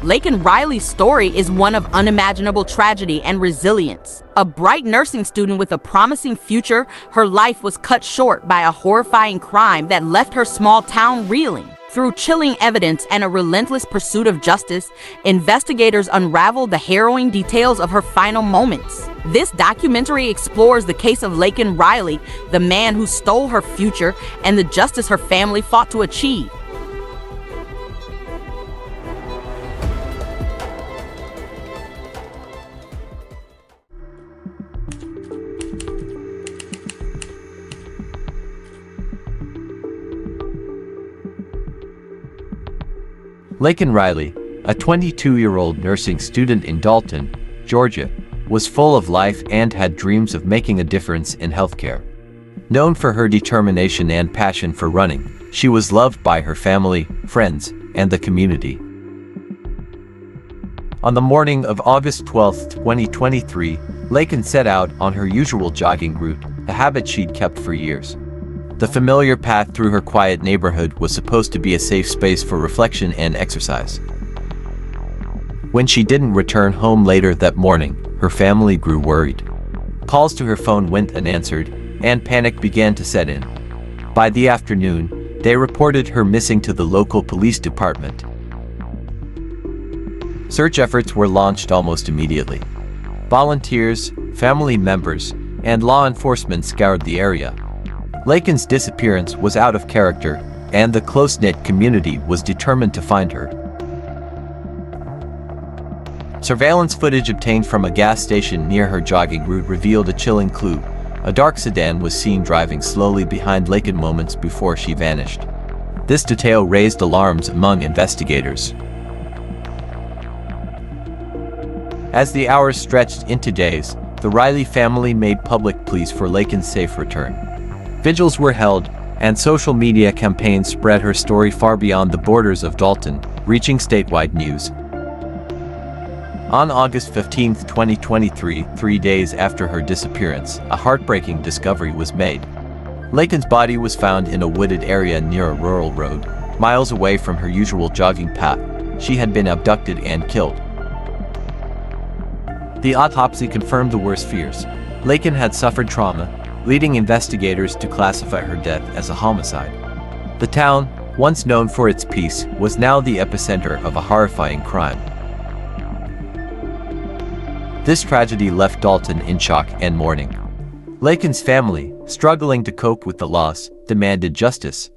Laken Riley's story is one of unimaginable tragedy and resilience. A bright nursing student with a promising future, her life was cut short by a horrifying crime that left her small town reeling. Through chilling evidence and a relentless pursuit of justice, investigators unraveled the harrowing details of her final moments. This documentary explores the case of Laken Riley, the man who stole her future, and the justice her family fought to achieve. Laken Riley, a 22-year-old nursing student in Dalton, Georgia, was full of life and had dreams of making a difference in healthcare. Known for her determination and passion for running, she was loved by her family, friends, and the community. On the morning of August 12, 2023, Laken set out on her usual jogging route, a habit she'd kept for years. The familiar path through her quiet neighborhood was supposed to be a safe space for reflection and exercise. When she didn't return home later that morning, her family grew worried. Calls to her phone went unanswered, and panic began to set in. By the afternoon, they reported her missing to the local police department. Search efforts were launched almost immediately. Volunteers, family members, and law enforcement scoured the area. Laken's disappearance was out of character, and the close-knit community was determined to find her. Surveillance footage obtained from a gas station near her jogging route revealed a chilling clue. A dark sedan was seen driving slowly behind Laken moments before she vanished. This detail raised alarms among investigators. As the hours stretched into days, the Riley family made public pleas for Laken's safe return. Vigils were held, and social media campaigns spread her story far beyond the borders of Dalton, reaching statewide news. On August 15, 2023, 3 days after her disappearance, a heartbreaking discovery was made. Laken's body was found in a wooded area near a rural road, miles away from her usual jogging path. She had been abducted and killed. The autopsy confirmed the worst fears. Laken had suffered trauma, leading investigators to classify her death as a homicide. The town, once known for its peace, was now the epicenter of a horrifying crime. This tragedy left Dalton in shock and mourning. Laken's family, struggling to cope with the loss, demanded justice.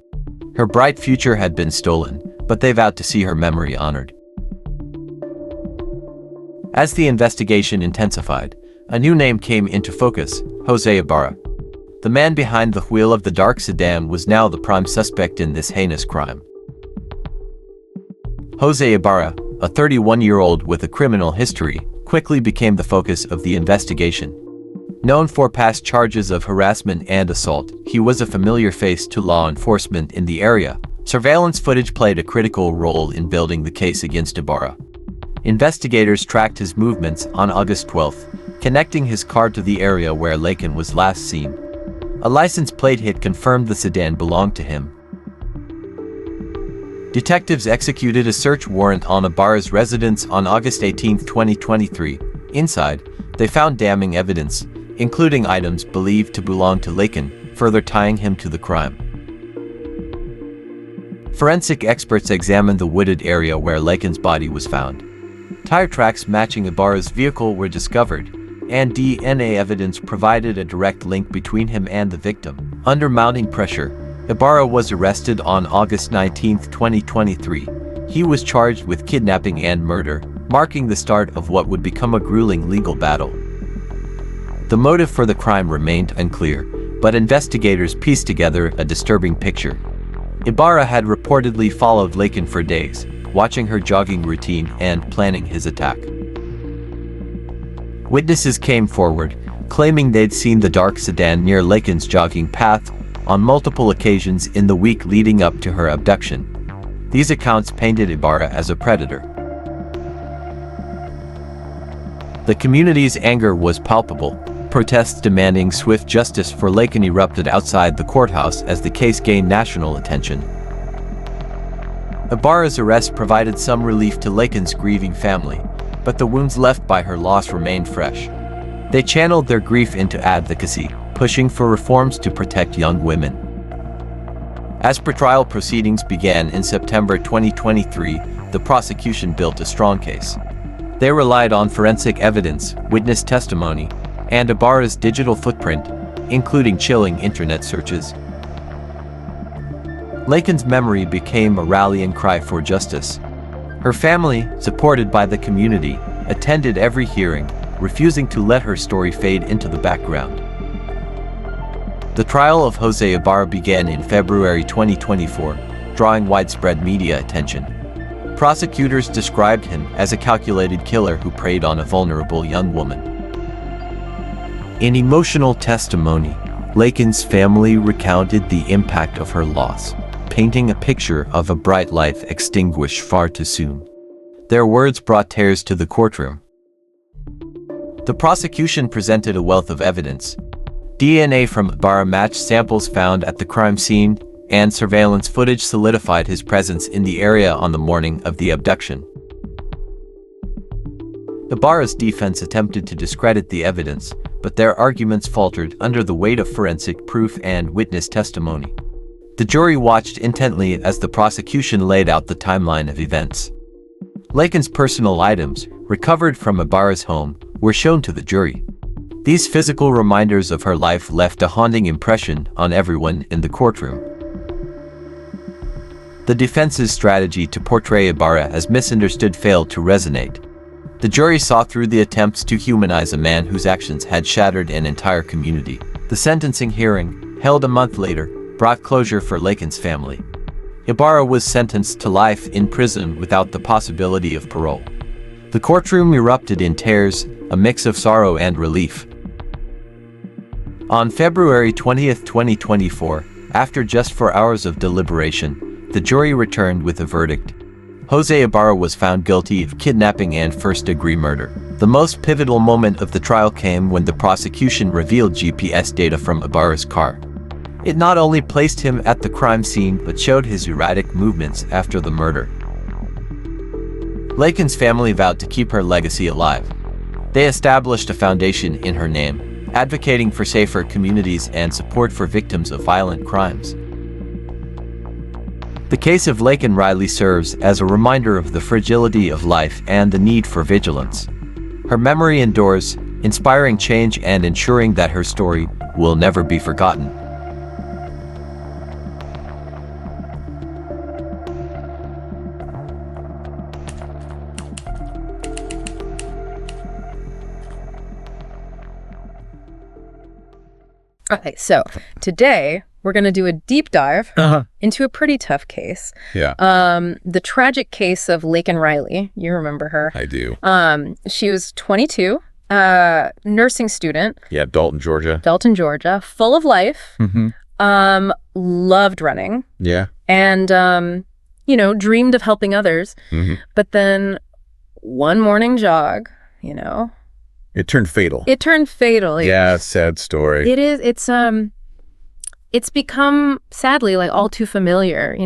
Her bright future had been stolen, but they vowed to see her memory honored. As the investigation intensified, a new name came into focus: Jose Ibarra. The man behind the wheel of the dark sedan was now the prime suspect in this heinous crime. Jose Ibarra, a 31-year-old with a criminal history, quickly became the focus of the investigation. Known for past charges of harassment and assault, he was a familiar face to law enforcement in the area. Surveillance footage played a critical role in building the case against Ibarra. Investigators tracked his movements on August 12, connecting his car to the area where Laken was last seen. A license plate hit confirmed the sedan belonged to him. Detectives executed a search warrant on Ibarra's residence on August 18, 2023. Inside, they found damning evidence, including items believed to belong to Laken, further tying him to the crime. Forensic experts examined the wooded area where Laken's body was found. Tire tracks matching Ibarra's vehicle were discovered, and DNA evidence provided a direct link between him and the victim. Under mounting pressure, Ibarra was arrested on August 19, 2023. He was charged with kidnapping and murder, marking the start of what would become a grueling legal battle. The motive for the crime remained unclear, but investigators pieced together a disturbing picture. Ibarra had reportedly followed Laken for days, watching her jogging routine and planning his attack. Witnesses came forward, claiming they'd seen the dark sedan near Laken's jogging path on multiple occasions in the week leading up to her abduction. These accounts painted Ibarra as a predator. The community's anger was palpable. Protests demanding swift justice for Laken erupted outside the courthouse as the case gained national attention. Ibarra's arrest provided some relief to Laken's grieving family, but the wounds left by her loss remained fresh. They channeled their grief into advocacy, pushing for reforms to protect young women. As pretrial proceedings began in September 2023, the prosecution built a strong case. They relied on forensic evidence, witness testimony, and Ibarra's digital footprint, including chilling internet searches. Laken's memory became a rallying cry for justice. Her family, supported by the community, attended every hearing, refusing to let her story fade into the background. The trial of Jose Ibarra began in February 2024, drawing widespread media attention. Prosecutors described him as a calculated killer who preyed on a vulnerable young woman. In emotional testimony, Laken's family recounted the impact of her loss, painting a picture of a bright life extinguished far too soon. Their words brought tears to the courtroom. The prosecution presented a wealth of evidence. DNA from Ibarra matched samples found at the crime scene, and surveillance footage solidified his presence in the area on the morning of the abduction. Ibarra's defense attempted to discredit the evidence, but their arguments faltered under the weight of forensic proof and witness testimony. The jury watched intently as the prosecution laid out the timeline of events. Laken's personal items, recovered from Ibarra's home, were shown to the jury. These physical reminders of her life left a haunting impression on everyone in the courtroom. The defense's strategy to portray Ibarra as misunderstood failed to resonate. The jury saw through the attempts to humanize a man whose actions had shattered an entire community. The sentencing hearing, held a month later, brought closure for Laken's family. Ibarra was sentenced to life in prison without the possibility of parole. The courtroom erupted in tears, a mix of sorrow and relief. On February 20, 2024, after just 4 hours of deliberation, the jury returned with a verdict. Jose Ibarra was found guilty of kidnapping and first-degree murder. The most pivotal moment of the trial came when the prosecution revealed GPS data from Ibarra's car. It not only placed him at the crime scene but showed his erratic movements after the murder. Laken's family vowed to keep her legacy alive. They established a foundation in her name, advocating for safer communities and support for victims of violent crimes. The case of Laken Riley serves as a reminder of the fragility of life and the need for vigilance. Her memory endures, inspiring change and ensuring that her story will never be forgotten. Okay, so today we're going to do a deep dive into a pretty tough case. Yeah. The tragic case of Laken Riley. You remember her. I do. She was 22, nursing student. Yeah, Dalton, Georgia. Full of life. Mm-hmm. Loved running. Yeah. And, dreamed of helping others. Mm-hmm. But then one morning jog, It turned fatal. Yeah, sad story. It is. It's become, sadly, like all too familiar,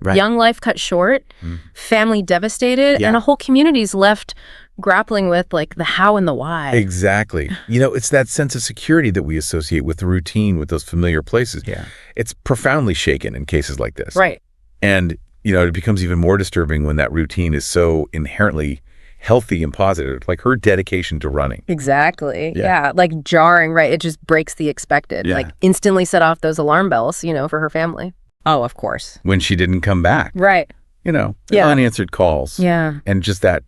Right. Young life cut short, family devastated, and a whole community's left grappling with like the how and the why. Exactly. It's that sense of security that we associate with the routine, with those familiar places. Yeah. It's profoundly shaken in cases like this. Right. And, it becomes even more disturbing when that routine is so inherently healthy and positive, like her dedication to running. Exactly. Yeah. Like jarring, right? It just breaks the expected. Yeah. Like instantly set off those alarm bells, for her family. Oh, of course. When she didn't come back. Right. Unanswered calls. Yeah. And just that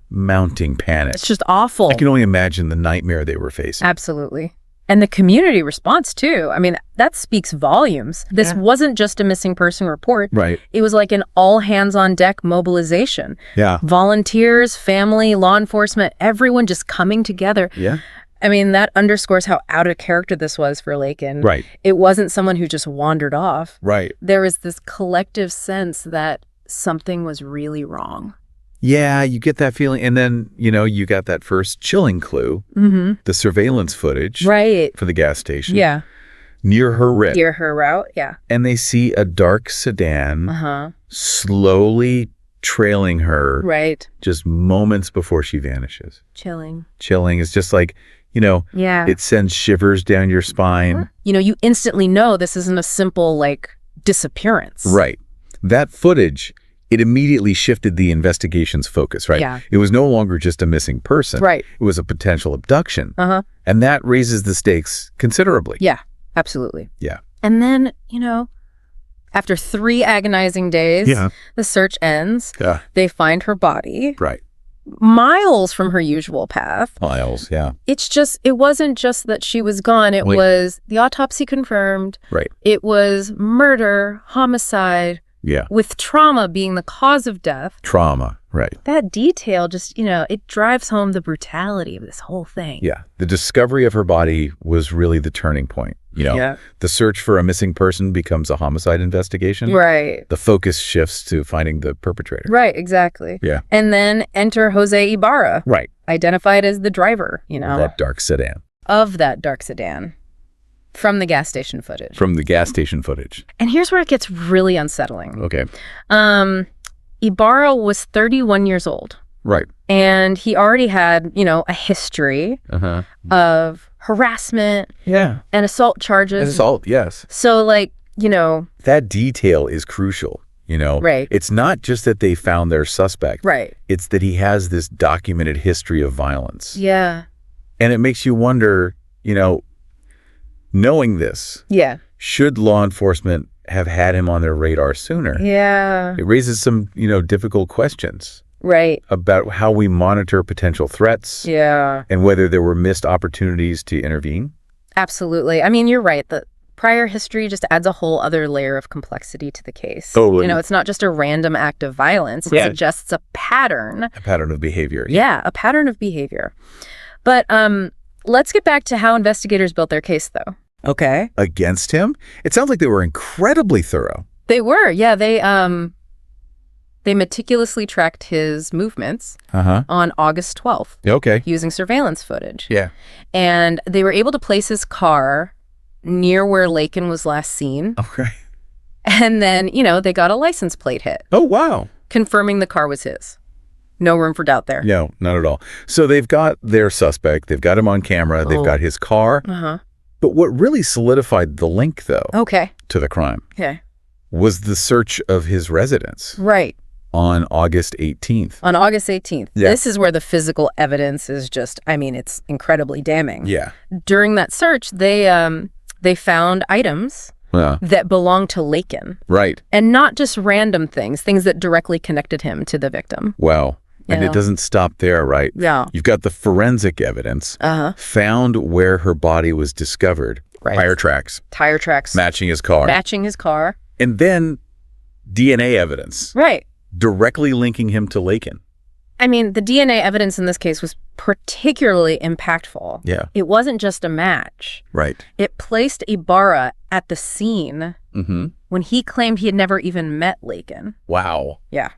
mounting panic. It's just awful. I can only imagine the nightmare they were facing. Absolutely. And the community response, too. I mean, that speaks volumes. This wasn't just a missing person report. Right. It was like an all-hands-on-deck mobilization. Yeah. Volunteers, family, law enforcement, everyone just coming together. Yeah. I mean, that underscores how out of character this was for Laken. Right. It wasn't someone who just wandered off. Right. There was this collective sense that something was really wrong. Yeah, you get that feeling. And then, you got that first chilling clue, the surveillance footage right. for the gas station. Yeah. near her rib. Near her route, yeah. And they see a dark sedan slowly trailing her Right. just moments before she vanishes. Chilling. It's just like, it sends shivers down your spine. You instantly know this isn't a simple, disappearance. Right. That footage, it immediately shifted the investigation's focus, right? Yeah. It was no longer just a missing person. Right. It was a potential abduction. And that raises the stakes considerably. Yeah, absolutely. Yeah. And then, after 3 agonizing days, the search ends. Yeah. They find her body. Right. Miles from her usual path. Miles, yeah. It wasn't just that she was gone. It was the autopsy confirmed. Right. It was murder, homicide, with trauma being the cause of death. Trauma, right. That detail just, it drives home the brutality of this whole thing. Yeah. The discovery of her body was really the turning point. The search for a missing person becomes a homicide investigation. Right. The focus shifts to finding the perpetrator. Right, exactly. Yeah. And then enter Jose Ibarra. Right. Identified as the driver, That dark sedan. Of that dark sedan. From the gas station footage. From the gas station footage. And here's where it gets really unsettling. Okay. Ibarra was 31 years old. Right. And he already had, a history of harassment and assault charges. Assault, yes. So, that detail is crucial, Right. It's not just that they found their suspect. Right. It's that he has this documented history of violence. Yeah. And it makes you wonder, knowing this, should law enforcement have had him on their radar sooner? Yeah. It raises some, difficult questions. Right. About how we monitor potential threats. Yeah. And whether there were missed opportunities to intervene. Absolutely. I mean, you're right. The prior history just adds a whole other layer of complexity to the case. Totally. It's not just a random act of violence. It suggests a pattern. A pattern of behavior. Yeah, a pattern of behavior. But let's get back to how investigators built their case, though. Okay. Against him? It sounds like they were incredibly thorough. They were. Yeah, they meticulously tracked his movements on August 12th. Okay. Using surveillance footage. Yeah. And they were able to place his car near where Laken was last seen. Okay. And then, they got a license plate hit. Oh, wow. Confirming the car was his. No room for doubt there. No, not at all. So they've got their suspect. They've got him on camera. They've got his car. But what really solidified the link, though, to the crime was the search of his residence. Right. On August 18th. On August 18th. Yeah. This is where the physical evidence is just, it's incredibly damning. Yeah. During that search, they found items that belonged to Laken. Right. And not just random things that directly connected him to the victim. Wow. And it doesn't stop there, right? Yeah. You've got the forensic evidence found where her body was discovered. Right. Tire tracks. Tire tracks. Matching his car. Matching his car. And then DNA evidence. Right. Directly linking him to Laken. The DNA evidence in this case was particularly impactful. Yeah. It wasn't just a match. Right. It placed Ibarra at the scene when he claimed he had never even met Laken. Wow. Yeah.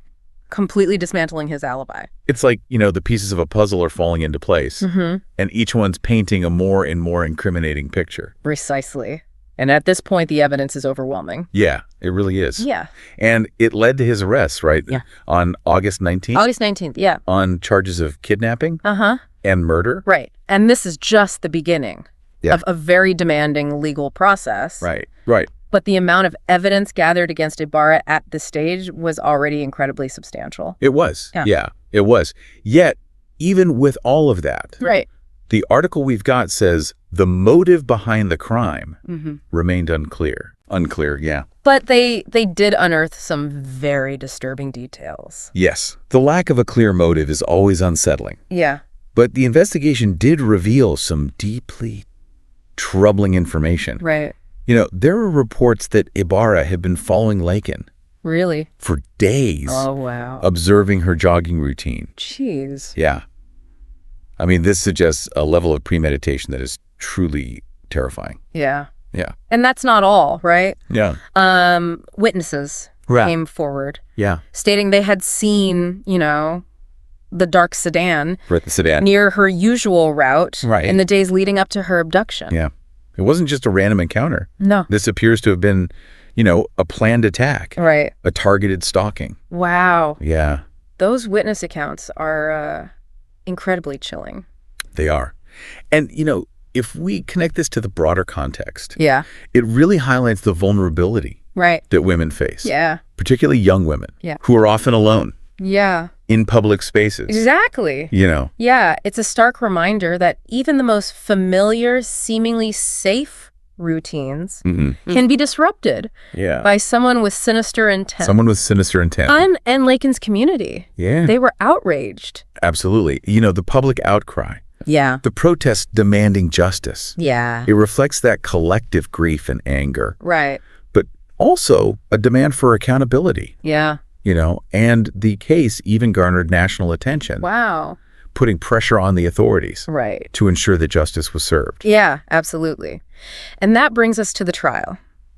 Completely dismantling his alibi. It's like, the pieces of a puzzle are falling into place. And each one's painting a more and more incriminating picture. Precisely. And at this point, the evidence is overwhelming. Yeah, it really is. Yeah. And it led to his arrest, right? Yeah. On August 19th? August 19th, yeah. On charges of kidnapping and murder. Right. And this is just the beginning of a very demanding legal process. Right. But the amount of evidence gathered against Ibarra at this stage was already incredibly substantial. It was. Yeah, it was. Yet, even with all of that, the article we've got says the motive behind the crime remained unclear. Unclear, But they did unearth some very disturbing details. Yes. The lack of a clear motive is always unsettling. Yeah. But the investigation did reveal some deeply troubling information. Right. There were reports that Ibarra had been following Laken. Really? For days. Oh, wow. Observing her jogging routine. Jeez. Yeah. This suggests a level of premeditation that is truly terrifying. Yeah. Yeah. And that's not all, right? Yeah. Witnesses came forward. Yeah. Stating they had seen, the dark sedan Right, the sedan. near her usual route Right. in the days leading up to her abduction. Yeah. It wasn't just a random encounter. No. This appears to have been, a planned attack. Right. A targeted stalking. Wow. Yeah. Those witness accounts are incredibly chilling. They are. And, if we connect this to the broader context, yeah, it really highlights the vulnerability that women face. Yeah. Particularly young women who are often alone. Yeah. In public spaces. Exactly. Yeah, it's a stark reminder that even the most familiar, seemingly safe routines can be disrupted by someone with sinister intent. Someone with sinister intent. And Laken's community. Yeah. They were outraged. Absolutely. The public outcry. Yeah. The protests demanding justice. Yeah. It reflects that collective grief and anger. Right. But also a demand for accountability. Yeah. And the case even garnered national attention. Wow. Putting pressure on the authorities. Right. To ensure that justice was served. Yeah, absolutely. And that brings us to the trial.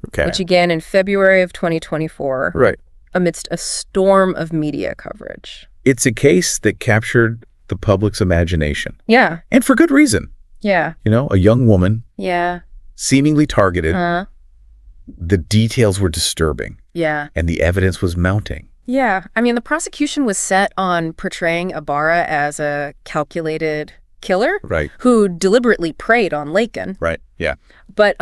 Okay. Which began in February of 2024. Right. Amidst a storm of media coverage. It's a case that captured the public's imagination. Yeah. And for good reason. Yeah. A young woman. Yeah. Seemingly targeted. The details were disturbing. Yeah. And the evidence was mounting. Yeah. I mean, the prosecution was set on portraying Ibarra as a calculated killer. Right. Who deliberately preyed on Laken. Right. Yeah. But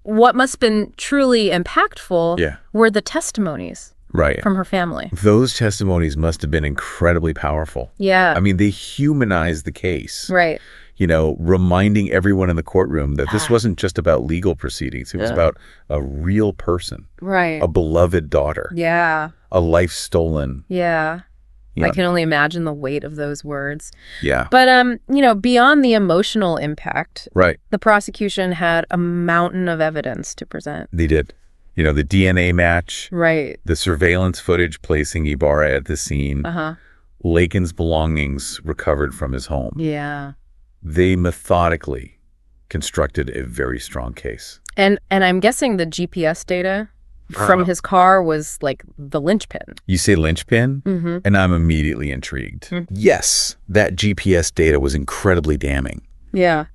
what must have been truly impactful were the testimonies. Right. From her family. Those testimonies must have been incredibly powerful. Yeah. I mean, they humanized the case. Right. Reminding everyone in the courtroom that this wasn't just about legal proceedings. It was about a real person. Right. A beloved daughter. Yeah. A life stolen. Yeah. I can only imagine the weight of those words. Yeah. But, beyond the emotional impact, right, the prosecution had a mountain of evidence to present. They did. The DNA match. Right. The surveillance footage placing Ibarra at the scene. Laken's belongings recovered from his home. Yeah. They methodically constructed a very strong case. And I'm guessing the GPS data from his car was like the linchpin. You say linchpin, and I'm immediately intrigued. Yes, that GPS data was incredibly damning. Yeah.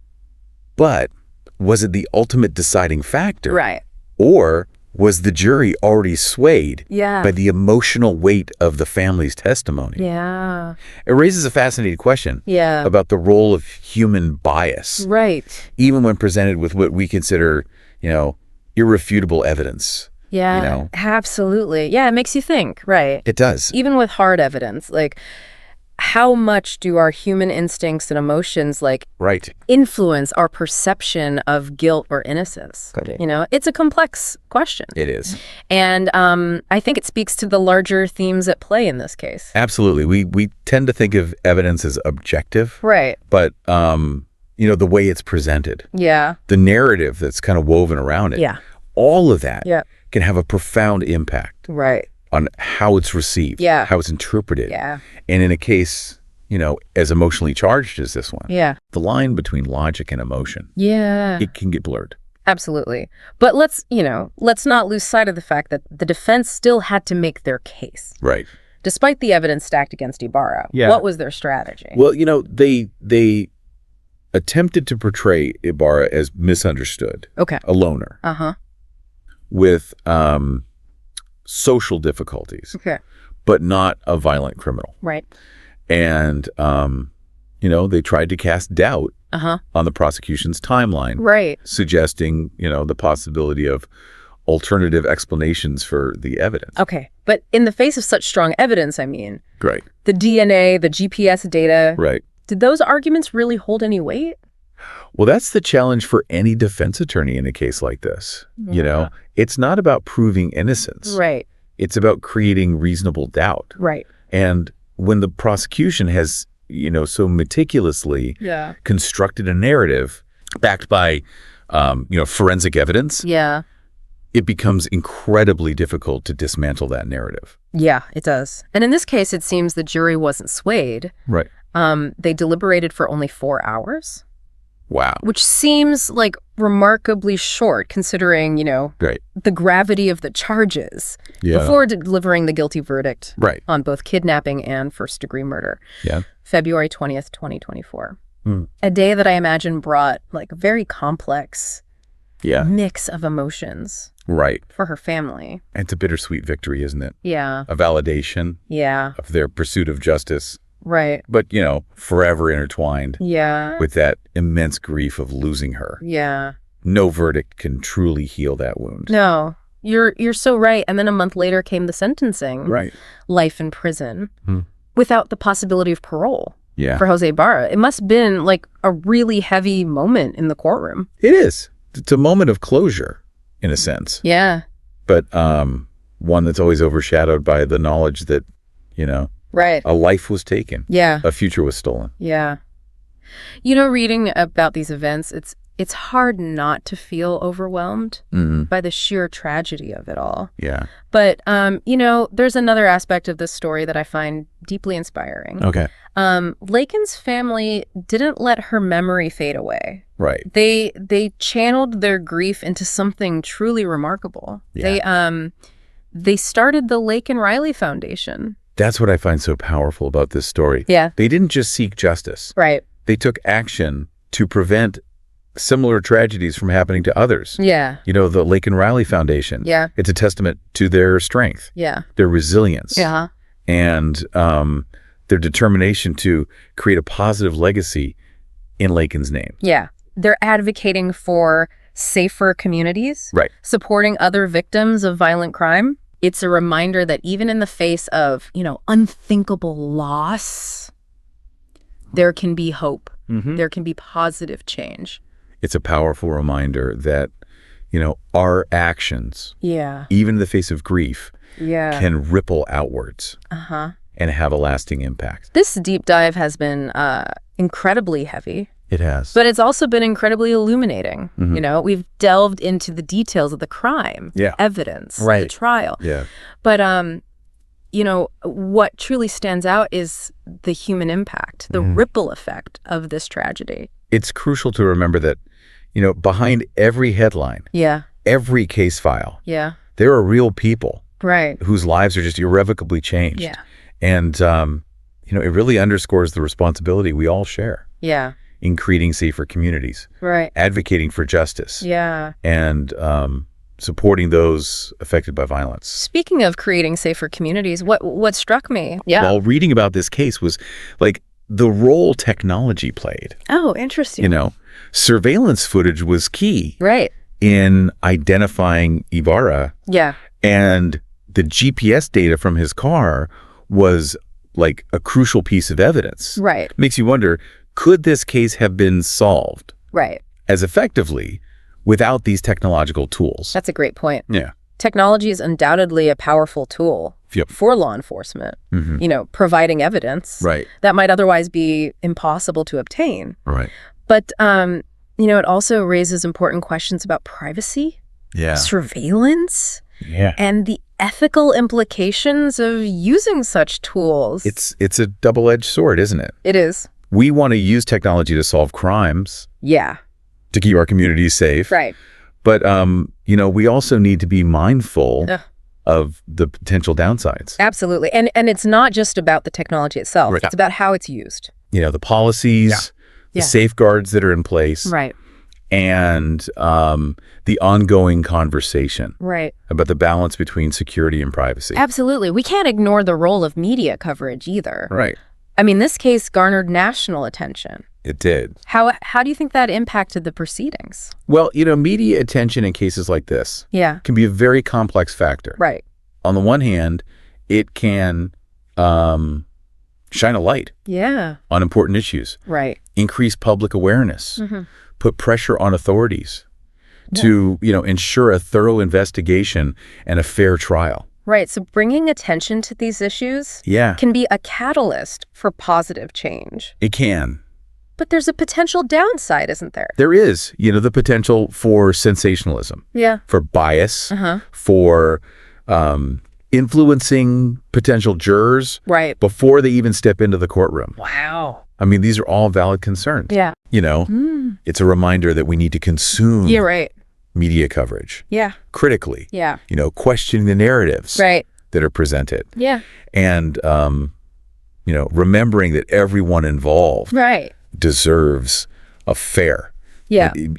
But was it the ultimate deciding factor? Right. Or was the jury already swayed by the emotional weight of the family's testimony? Yeah. It raises a fascinating question about the role of human bias. Right. Even when presented with what we consider, irrefutable evidence. Yeah, absolutely. Yeah, it makes you think, right? It does. Even with hard evidence, like how much do our human instincts and emotions influence our perception of guilt or innocence? It's a complex question. It is. And I think it speaks to the larger themes at play in this case. Absolutely. We tend to think of evidence as objective. Right. But, the way it's presented. Yeah. The narrative that's kind of woven around it. Yeah. All of that can have a profound impact. Right. On how it's received, how it's interpreted. Yeah. And in a case, as emotionally charged as this one, the line between logic and emotion, it can get blurred. Absolutely. But let's not lose sight of the fact that the defense still had to make their case. Right. Despite the evidence stacked against Ibarra. Yeah. What was their strategy? Well, they attempted to portray Ibarra as misunderstood. Okay. A loner. With social difficulties, but not a violent criminal. Right. And, they tried to cast doubt on the prosecution's timeline. Right. Suggesting, the possibility of alternative explanations for the evidence. Okay. But in the face of such strong evidence, I mean. Right. The DNA, the GPS data. Right. Did those arguments really hold any weight? Well, that's the challenge for any defense attorney in a case like this. It's not about proving innocence. Right. It's about creating reasonable doubt. Right. And when the prosecution has, so meticulously constructed a narrative backed by, forensic evidence. Yeah. It becomes incredibly difficult to dismantle that narrative. Yeah, it does. And in this case, it seems the jury wasn't swayed. Right. They deliberated for only 4 hours. Wow. Which seems like remarkably short considering, the gravity of the charges before delivering the guilty verdict on both kidnapping and first-degree murder. Yeah. February 20th, 2024. A day that I imagine brought like a very complex Yeah. mix of emotions Right. for her family. And it's a bittersweet victory, isn't it? Yeah. A validation Yeah. of their pursuit of justice, Right. but, forever intertwined Yeah. with that immense grief of losing her. Yeah. No verdict can truly heal that wound. No, you're so right. And then a month later came the sentencing. Right. Life in prison without the possibility of parole. Yeah. For Jose Ibarra. It must have been like a really heavy moment in the courtroom. It is. It's a moment of closure, in a sense. Yeah. But one that's always overshadowed by the knowledge that, Right. a life was taken. Yeah. A future was stolen. Yeah. Reading about these events, it's hard not to feel overwhelmed by the sheer tragedy of it all. Yeah. But, there's another aspect of this story that I find deeply inspiring. Okay. Laken's family didn't let her memory fade away. Right. They channeled their grief into something truly remarkable. Yeah. They started the Laken Riley Foundation. That's what I find so powerful about this story. Yeah. They didn't just seek justice. Right. They took action to prevent similar tragedies from happening to others. Yeah. The Laken Riley Foundation. Yeah. It's a testament to their strength. Yeah. Their resilience. Yeah. And their determination to create a positive legacy in Laken's name. Yeah. They're advocating for safer communities. Right. Supporting other victims of violent crime. It's a reminder that even in the face of, unthinkable loss, there can be hope. There can be positive change. It's a powerful reminder that, our actions, even in the face of grief, can ripple outwards and have a lasting impact. This deep dive has been incredibly heavy. It has. But it's also been incredibly illuminating. We've delved into the details of the crime, evidence, the trial. Yeah. But, what truly stands out is the human impact, the ripple effect of this tragedy. It's crucial to remember that, behind every headline, every case file, there are real people whose lives are just irrevocably changed. Yeah. And, it really underscores the responsibility we all share. Yeah. In creating safer communities, advocating for justice, and supporting those affected by violence. Speaking of creating safer communities, what struck me, while reading about this case was like the role technology played. Oh, interesting. Surveillance footage was key, in identifying Ibarra. Yeah, and the GPS data from his car was like a crucial piece of evidence. Right. Makes you wonder, could this case have been solved as effectively without these technological tools? That's a great point. Yeah. Technology is undoubtedly a powerful tool for law enforcement, providing evidence that might otherwise be impossible to obtain. Right. But, it also raises important questions about privacy, surveillance, and the ethical implications of using such tools. It's a double-edged sword, isn't it? It is. We want to use technology to solve crimes. Yeah. To keep our communities safe. Right. But, we also need to be mindful of the potential downsides. Absolutely. And it's not just about the technology itself. It's about how it's used. The policies, the safeguards that are in place. Right. And the ongoing conversation. Right. About the balance between security and privacy. Absolutely. We can't ignore the role of media coverage either. Right. I mean, this case garnered national attention. It did. How do you think that impacted the proceedings? Well, media attention in cases like this can be a very complex factor. Right. On the one hand, it can shine a light on important issues. Right. Increase public awareness. Put pressure on authorities to, ensure a thorough investigation and a fair trial. Right. So bringing attention to these issues can be a catalyst for positive change. It can. But there's a potential downside, isn't there? There is, the potential for sensationalism. Yeah. For bias, for influencing potential jurors before they even step into the courtroom. Wow. I mean, these are all valid concerns. Yeah. It's a reminder that we need to consume media coverage. Yeah. Critically. Yeah. Questioning the narratives that are presented. Yeah. And, remembering that everyone involved deserves a fair,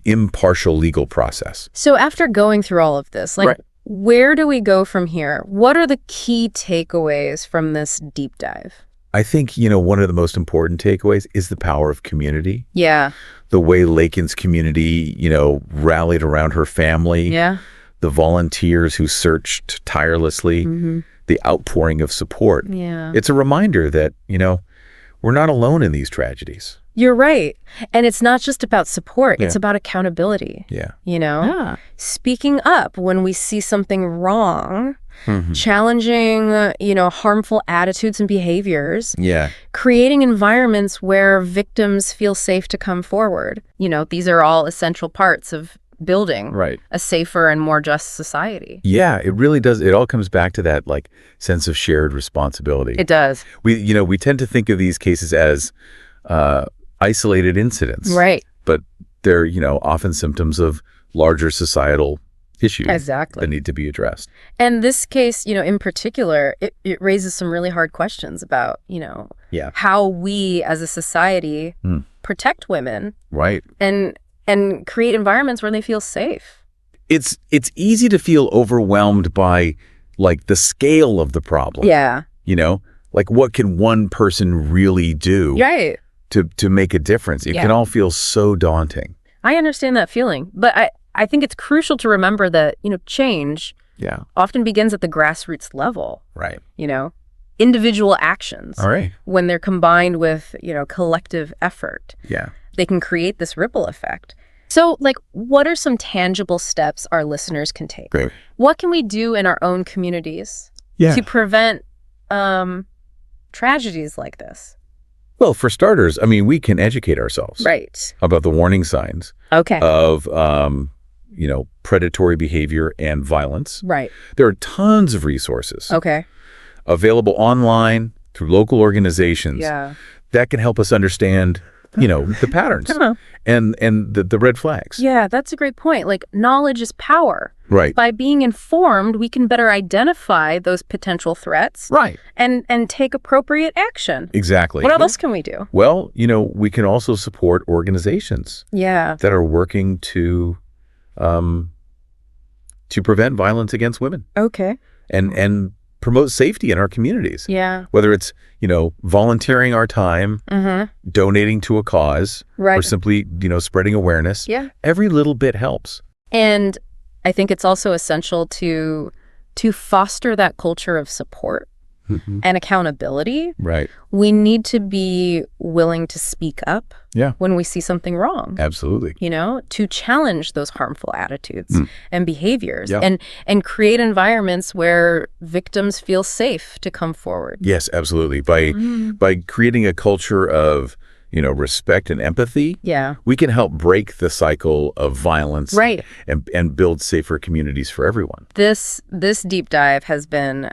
impartial legal process. So after going through all of this, like, where do we go from here? What are the key takeaways from this deep dive? I think, one of the most important takeaways is the power of community. Yeah. The way Laken's community, rallied around her family. Yeah. The volunteers who searched tirelessly. The outpouring of support. Yeah. It's a reminder that, we're not alone in these tragedies. You're right. And it's not just about support. It's about accountability. Yeah. Speaking up when we see something wrong, challenging, harmful attitudes and behaviors. Yeah. Creating environments where victims feel safe to come forward. These are all essential parts of building a safer and more just society. Yeah, it really does. It all comes back to that sense of shared responsibility. It does. We tend to think of these cases as isolated incidents. Right. But they're, often symptoms of larger societal issues that need to be addressed. And this case, in particular, it raises some really hard questions about, how we as a society protect women. Right. And create environments where they feel safe. It's easy to feel overwhelmed by the scale of the problem. Yeah. What can one person really do to make a difference? It can all feel so daunting. I understand that feeling, but I think it's crucial to remember that, change often begins at the grassroots level. Right. Individual actions. All right. When they're combined with, collective effort. Yeah. They can create this ripple effect. So, what are some tangible steps our listeners can take? Great. What can we do in our own communities to prevent tragedies like this? Well, for starters, we can educate ourselves about the warning signs of, predatory behavior and violence. Right. There are tons of resources available online through local organizations that can help us understand the patterns and the red flags. Yeah, that's a great point. Knowledge is power. Right. By being informed, we can better identify those potential threats. Right. And take appropriate action. Exactly. What else can we do? Well, we can also support organizations that are working to prevent violence against women. Okay. And promote safety in our communities. Yeah. Whether it's, volunteering our time, donating to a cause, or simply, spreading awareness. Yeah. Every little bit helps. And I think it's also essential to foster that culture of support and accountability. Right. We need to be willing to speak up when we see something wrong. Absolutely. To challenge those harmful attitudes and behaviors and create environments where victims feel safe to come forward. Yes, absolutely. By creating a culture of, respect and empathy, we can help break the cycle of violence and build safer communities for everyone. This deep dive has been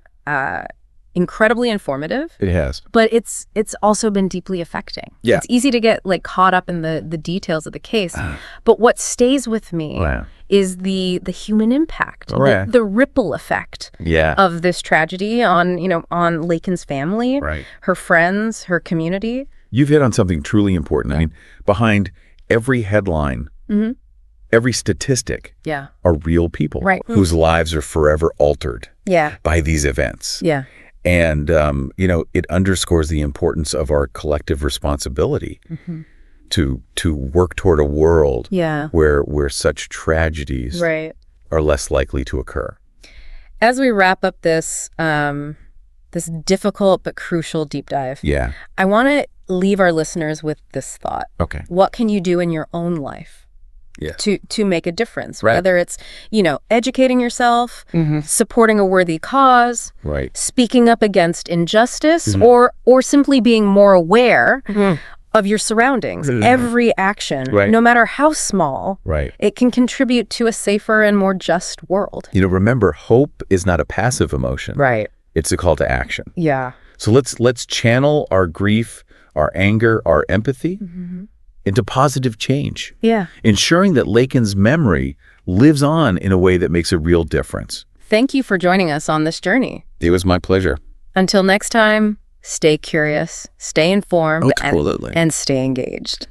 incredibly informative. It has. But it's also been deeply affecting. Yeah. It's easy to get caught up in the details of the case. But what stays with me is the human impact, the ripple effect of this tragedy on Laken's family, her friends, her community. You've hit on something truly important. Behind every headline, every statistic are real people whose lives are forever altered by these events. Yeah. And, it underscores the importance of our collective responsibility to work toward a world where such tragedies are less likely to occur. As we wrap up this difficult but crucial deep dive, I want to leave our listeners with this thought. Okay. What can you do in your own life to make a difference? Whether it's, educating yourself, supporting a worthy cause, speaking up against injustice, or simply being more aware of your surroundings. Every action, no matter how small, it can contribute to a safer and more just world. Remember, hope is not a passive emotion. Right. It's a call to action. Yeah. So let's channel our grief, our anger, our empathy into positive change. Yeah. Ensuring that Laken's memory lives on in a way that makes a real difference. Thank you for joining us on this journey. It was my pleasure. Until next time, stay curious, stay informed, absolutely. and stay engaged.